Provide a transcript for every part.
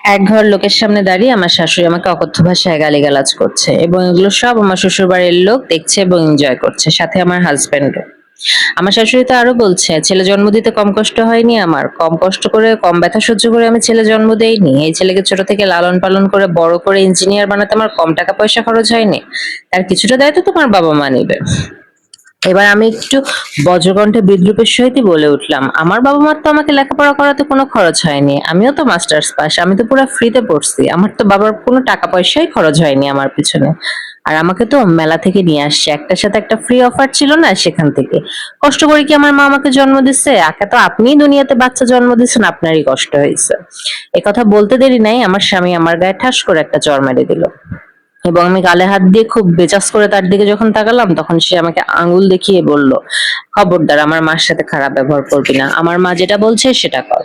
এক ঘর লোকের সামনে দাঁড়িয়ে আমার শাশুড়ি আমাকে অকথ্য ভাষায় গালিগালাজ করছে এবং এগুলো সব আমার শ্বশুর বাড়ির লোক দেখছে এবং এনজয় করছে, সাথে আমার হাজবেন্ডও। আমার শাশুড়ি তো আরো বলছে, ছেলে জন্ম দিতে কম কষ্ট হয়নি আমার, কম কষ্ট করে কম ব্যথা সহ্য করে আমি ছেলে জন্ম দেইনি, এই ছেলেকে ছোট থেকে লালন পালন করে বড় করে ইঞ্জিনিয়ার বানাতে আমার কম টাকা পয়সা খরচ হয়নি, তার কিছুটা দায়িত্ব তোমার বাবা মা নেবে। এবার আমি একটু বজ্রকণ্ঠে বিদ্রুপের সহিতই বলে উঠলাম, আমার বাবা মার তো আমাকে লেখাপড়া করাতে কোনো খরচ হয়নি, আমিও তো মাস্টার্স পাস, আমি তো পুরো ফ্রিতে পড়ছি, আমার তো বাবার কোনো টাকা পয়সাই খরচ হয়নি আমার পিছনে। আর আমাকে তো মেলা থেকে নিয়ে আসছে, একটার সাথে একটা ফ্রি অফার ছিল না, সেখান থেকে কষ্ট করে কি আমার মা আমাকে জন্ম দিচ্ছে? আগে তো আপনিই দুনিয়াতে বাচ্চা জন্ম দিচ্ছেন, আপনারই কষ্ট হয়েছে। কথা বলতে দেরি নাই, আমার স্বামী আমার গায়ে ঠাস করে একটা চড় মেরে দিল এবং আমি গালে হাত দিয়ে খুব বেজাস করে তার দিকে যখন তাকালাম, তখন সে আমাকে আঙ্গুল দেখিয়ে বলল, খবরদার আমার মার সাথে খারাপ ব্যবহার করবি না, আমার মা যেটা বলছে সেটা কর।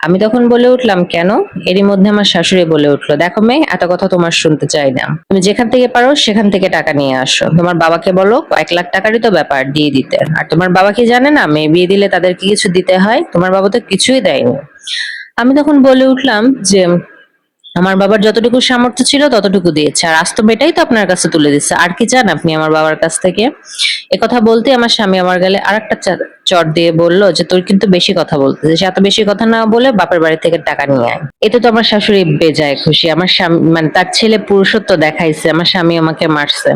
আমি তখন বলে উঠলাম, কেন? এরই মধ্যে আমার শাশুড়ি বলে উঠলো, দেখো মেয়ে, এত কথা তোমার শুনতে চাই না, তুমি যেখান থেকে পারো সেখান থেকে টাকা নিয়ে আসো, তোমার বাবাকে বলো 1 লাখ টাকারই তো ব্যাপার, দিয়ে দিতে। আর তোমার বাবা কি জানে না মেয়ে বিয়ে দিলে তাদেরকে কিছু দিতে হয়? তোমার বাবা তো কিছুই দেয়নি। আমি তখন বলে উঠলাম যে, আমার বাবার যতটুকু সামর্থ্য ছিল ততটুকু দিয়েছে, আর আস্ত বেটাই তো আপনার কাছে তুলে দিচ্ছে, আর কি চান আপনি আমার বাবার কাছ থেকে? কথা বলতে আমার স্বামী আমার গালে আরেকটা চড় দিয়ে বলল যে, তোর কিন্তু বেশি কথা বলতেছিস, এত বেশি কথা না বলে বাপের বাড়ি থেকে টাকা নিয়ে আয়। এতে তো আমার শাশুড়ি বেজায় খুশি, আমার স্বামী মানে তার ছেলে পুরুষত্ব দেখাইছে, আমার স্বামী আমাকে মারছে।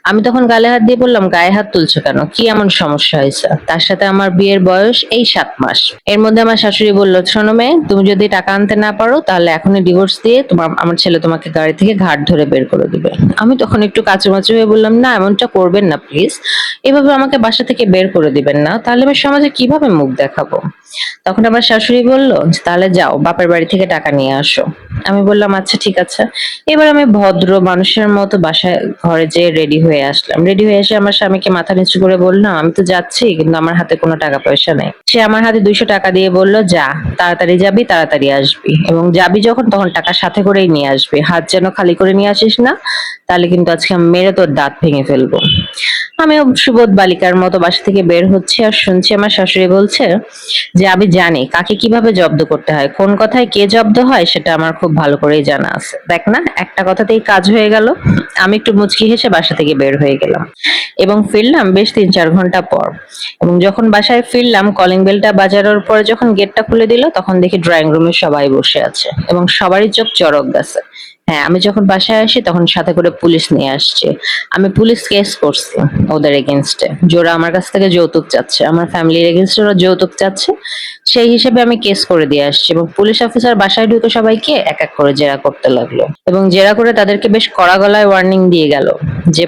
আমি তখন গালে হাত দিয়ে বললাম, গায়ে হাত তুলছো কেন, কি এমন সমস্যা হয়েছে? তার সাথে আমার বিয়ের বয়স এই 7 মাস। এর মধ্যে আমার শাশুড়ি বলল, শোনো মেয়ে, তুমি যদি টাকা আনতে না পারো তাহলে এখনই ডিভোর্স দিয়ে আমার ছেলে তোমাকে গাড়ি থেকে ঘাট ধরে বের করে দিবে। আমি তখন একটু কাচুমাচু হয়ে বললাম, না এমনটা করবেন না প্লিজ, এভাবে আমাকে বাসা থেকে বের করে দিবেন না, তাহলে আমি সমাজে কিভাবে মুখ দেখাবো? তখন আমার শাশুড়ি বলল, তাহলে যাও বাপের বাড়ি থেকে টাকা নিয়ে আসো। আমি বললাম, আচ্ছা ঠিক আছে। এবার আমি ভদ্র মানুষের মতো বাসায় ঘরে যেয়ে রেডি হয়ে আসলাম। রেডি হয়ে এসে আমার স্বামীকে মাথা নিচু করে বললাম, আমি তো যাচ্ছি, কিন্তু আমার হাতে কোনো টাকা পয়সা নেই। সে আমার হাতে 200 টাকা দিয়ে বলল, যা, তাড়াতাড়ি যাবি তাড়াতাড়ি আসবি, এবং যাবি যখন তখন টাকা সাথে করেই নিয়ে আসবি, হাত যেন খালি করে নিয়ে আসিস না, তাহলে কিন্তু আজকে আমি মেরে তোর দাঁত ভেঙে ফেলবো। আমি সুবোধ বালিকার মতো বাসা থেকে বের হচ্ছি আর শুনছি আমার শাশুড়ি বলছে যে, আমি জানি কাকে কিভাবে জব্দ করতে হয়, কোন কথায় কে জব্দ হয় সেটা আমার খুব ভালো করেই জানা আছে, দেখ না একটা কথাতেই কাজ হয়ে গেল। আমি একটু মুচকি হেসে বাসা থেকে বের হয়ে গেলাম এবং ফিরলাম বেশ 3-4 ঘন্টা পর। এবং যখন বাসায় ফিরলাম, কলিং বেলটা বাজানোর পরে যখন গেটটা খুলে দিল, তখন দেখি ড্রয়িং রুমে সবাই বসে আছে এবং সবারই চোখ চড়ক গাছে। হ্যাঁ, আমি যখন বাসায় আসি তখন সাথে করে পুলিশ নিয়ে আসছে। আমি পুলিশ কেস করছি ওদের এগেনস্টে, জোরা আমার কাছ থেকে যৌতুক চাচ্ছে, আমার ফ্যামিলির এগেনস্টে ওরা যৌতুক চাচ্ছে, সেই হিসেবে আমি কেস করে দিয়ে আসছি। এবং পুলিশ অফিসার বাসায় ঢুকে সবাইকে এক এক করে জেরা করতে লাগলো এবং জেরা করে তাদেরকে বেশ কড়া গলায় ওয়ার্নিং দিয়ে গেল যে,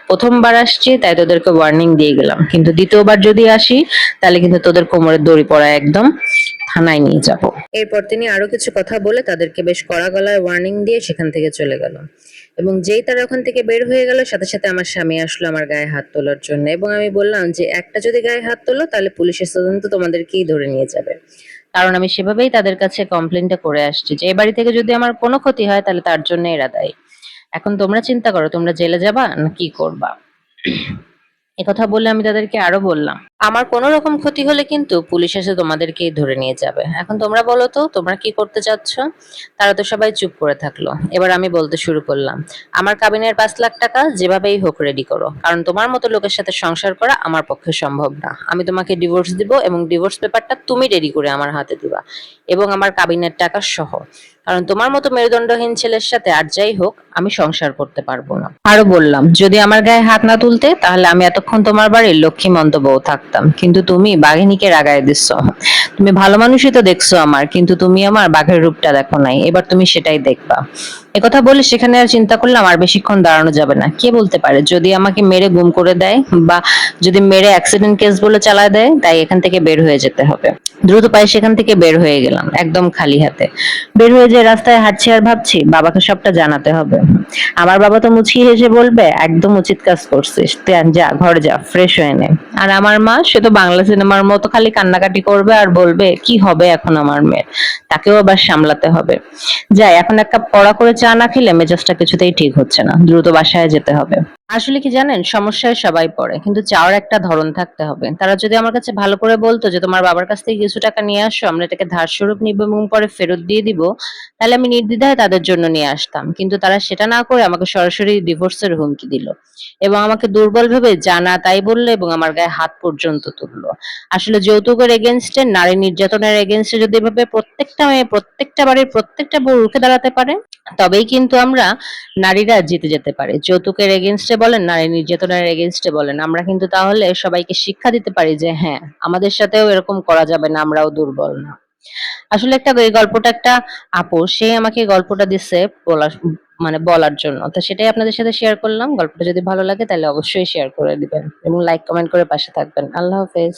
প্রথমবার আসছি তাই তোদেরকে ওয়ার্নিং দিয়ে গেলাম, কিন্তু দ্বিতীয়বার যদি আসি তাহলে কিন্তু তোদের কোমরের দড়ি পড়া একদম থানায় নিয়ে যাব। এরপর তিনি আরো কিছু কথা বলে তাদেরকে বেশ কড়া গলায় ওয়ার্নিং দিয়ে সেখান থেকে চলে গেল। এবং যেই তারা ওখান থেকে বের হয়ে গেল, সাথে সাথে আমার স্বামী আসলো আমার গায়ে হাত তোলার জন্য, এবং আমি বললাম যে, একটা যদি গায়ে হাত তোলো তাহলে পুলিশের তদন্ত তোমাদেরকেই ধরে নিয়ে যাবে, কারণ আমি সেভাবেই তাদের কাছে কমপ্লেনটা করে আসছি যে, এই বাড়ি থেকে যদি আমার কোনো ক্ষতি হয় তাহলে তার জন্য এরা দায়ী। এখন তোমরা চিন্তা করো, তোমরা জেলে যাবা না কি করবা? কথা বলে আমি তাদেরকে আরো বললাম, আমার কোনো রকম ক্ষতি হলে কিন্তু পুলিশ এসে তোমাদেরকেই ধরে নিয়ে যাবে, এখন তোমরা বলো তো তোমরা কি করতে চাচ্ছ? তারা তো সবাই চুপ করে থাকলো। এবার আমি বলতে শুরু করলাম, আমার কাবিনের 5 লাখ টাকা যেভাবেই হোক রেডি করো, কারণ তোমার মতো লোকের সাথে সংসার করা আমার পক্ষে সম্ভব না। আমি তোমাকে ডিভোর্স দিব এবং ডিভোর্স পেপারটা তুমি রেডি করে আমার হাতে দিবা, এবং আমার কাবিনের টাকা সহ, কারণ তোমার মতো মেরুদণ্ডহীন ছেলের সাথে আর যাই হোক আমি সংসার করতে পারবো না। আরো বললাম, যদি আমার গায়ে হাত না তুলতে তাহলে আমি এতক্ষণ তোমার বাড়ির লক্ষ্মীমন্ত বউ থাকতাম, কিন্তু তুমি বাঘিনীকে রাগায় দিচ্ছ। তুমি ভালো মানুষই তো দেখছো আমার, কিন্তু তুমি আমার বাঘের রূপটা দেখো নাই, এবার তুমি সেটাই দেখবা। কথা বলে সেখানে আর চিন্তা করলাম আর বেশিক্ষণ দাঁড়ানো যাবে না, কে বলতে পারে যদি আমাকে মেরে গুম করে দেয়, বা যদি মেরে অ্যাক্সিডেন্ট কেস বলে চালায় দেয়, তাই এখান থেকে বের হয়ে যেতে হবে। দ্রুত পায়ে সেখান থেকে বের হয়ে গেলাম একদম খালি হাতে। বের হয়ে যে রাস্তায় হাঁটছি আর ভাবছি বাবাকে সবটা জানাতে হবে। আমার বাবা তো মুচকি হেসে বলবে, একদম উচিত কাজ করছিস, তুই যা ঘরে যা ফ্রেশ হয়ে নে। আর আমার মা, সে তো বাংলা সিনেমার মতো খালি কান্নাকাটি করবে আর বলবে, কি হবে এখন আমার মেয়ের, তাকেও আবার সামলাতে হবে। যাই, এখন এক কাপ কড়া করে চা না খেলে মেজাজটা কিছুতেই ঠিক হচ্ছে না, দ্রুত বাসায় যেতে হবে। আসলে কি জানেন, সমস্যায় সবাই পড়ে, কিন্তু চাওয়ার একটা ধরন থাকতে হবে। তারা যদি আমার কাছে ভালো করে বলতো যে তোমার বাবার কাছ থেকে কিছু টাকা নিয়ে আসো, আমরা এটাকে ধার স্বরূপ নিব এবং পরে ফেরত দিয়ে দিব, তাহলে আমি নির্দ্বিধায় তাদের জন্য নিয়ে আসতাম। কিন্তু তারা সেটা না করে আমাকে সরাসরি ডিভোর্সের হুমকি দিল এবং আমাকে দুর্বল ভেবে জানা তাই বললো এবং আমার গায়ে হাত পর্যন্ত তুললো। আসলে যৌতুকের এগেনস্টে, নারী নির্যাতনের এগেনস্টে যদি এভাবে প্রত্যেকটা মেয়ে, প্রত্যেকটা বাড়ির প্রত্যেকটা বউ রুখে দাঁড়াতে পারে, তবেই কিন্তু আমরা নারীরা জিতে যেতে পারে। যৌতুকের এগেনস্টে বলেন, নারী নির্যাতনের এগেনস্টে বলেন, আমরা কিন্তু তাহলে সবাইকে শিক্ষা দিতে পারি যে হ্যাঁ, আমাদের সাথেও এরকম করা যাবে না, আমরাও দুর্বল না। আসলে এই গল্পটা একটা আপু, সে আমাকে এই গল্পটা দিচ্ছে বলার, মানে বলার জন্য। তো সেটাই আপনাদের সাথে শেয়ার করলাম। গল্পটা যদি ভালো লাগে তাহলে অবশ্যই শেয়ার করে দিবেন এবং লাইক কমেন্ট করে পাশে থাকবেন। আল্লাহ হাফেজ।